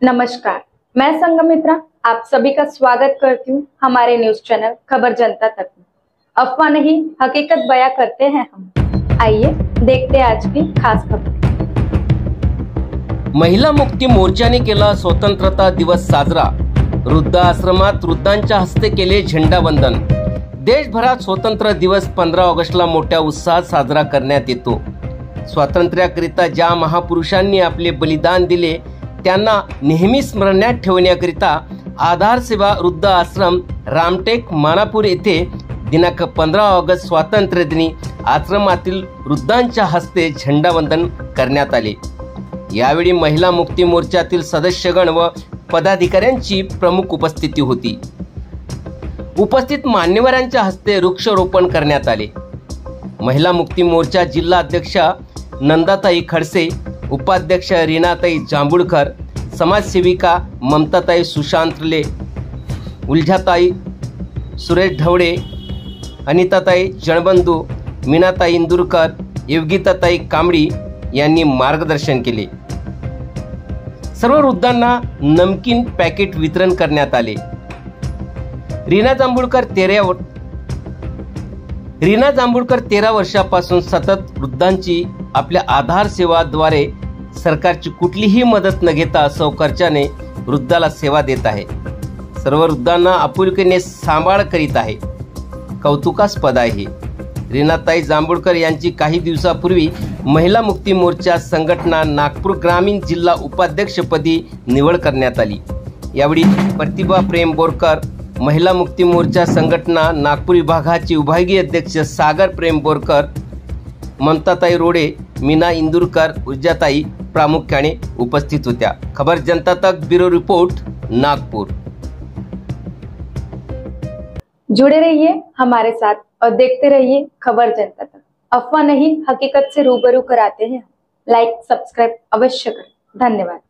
नमस्कार, मैं संगमित्रा आप सभी का स्वागत करती हूँ हमारे न्यूज चैनल खबर जनता तक में। अफवाह नहीं हकीकत बयां करते हैं हम। आइए देखते हैं आज की खास खबर। महिला मुक्ती मोर्चाने केला स्वतंत्रता दिवस साजरा। वृद्धाश्रमात वृद्धांच्या हस्ते केले झेंडावंदन। देशभरात स्वतंत्र दिवस 15 ऑगस्टला मोठ्या उत्साहात साजरा करण्यात येतो। स्वातंत्र्याकरिता ज्या महापुरुषांनी आपले बलिदान दिले त्यांना नेहमी स्मरणात ठेवण्याकरिता आधार सेवा वृद्ध आश्रम रामटेक मानापूर येथे दिनांक 15 ऑगस्ट स्वातंत्र्य दिनी आश्रमातील वृद्धांच्या हस्ते झेंडावंदन करण्यात आले। यावेळी महिला मुक्ती मोर्चातील सदस्यगण व पदाधिकाऱ्यांची प्रमुख उपस्थिती होती। उपस्थित मान्यवरांच्या हस्ते वृक्षारोपण करण्यात आले। महिला मुक्ती मोर्चा जिल्हा अध्यक्ष नंदाताई खडसे, उपाध्यक्ष रीनाताई जांभूळकर, समाजसेविका ममताताई सुशांतले, उल्झाताई सुरेश ढवळे, अनिताताई जणबंधू, मीनाताई इंदुरकर, योगिताताई कांबळी यांनी मार्गदर्शन केले। सर्व वृद्धांना नमकीन पॅकेट वितरण करण्यात आले। रीना जांभूळकर 13 वर्षापासून सतत वृद्धांची आपल्या आधार सेवाद्वारे सरकारची कुठलीही मदत न घेता सौकर्याने वृद्धाला सेवा देत आहे। सर्व वृद्धांना आपुलकीने सांभाळ करीत आहे। कौतुकास्पद आहे। रीनाताई जांभूळकर यांची काही दिवसापूर्वी महिला मुक्ती मोर्चा संघटना नागपूर ग्रामीण जिल्हा उपाध्यक्षपदी निवड करण्यात आली। यावेळी प्रतिभा प्रेम बोरकर, महिला मुक्ती मोर्चा संघटना नागपूर विभागाचे विभागीय अध्यक्ष सागर प्रेम बोरकर, ममताताई रोडे, मीना इंदुरकर, उर्जाताई प्रामुख्याने उपस्थित होत्या। खबर जनता तक ब्यूरो रिपोर्ट नागपुर। जुड़े रहिए हमारे साथ और देखते रहिए खबर जनता तक। अफवाह नहीं हकीकत से रूबरू कराते हैं। लाइक सब्सक्राइब अवश्य करें। धन्यवाद।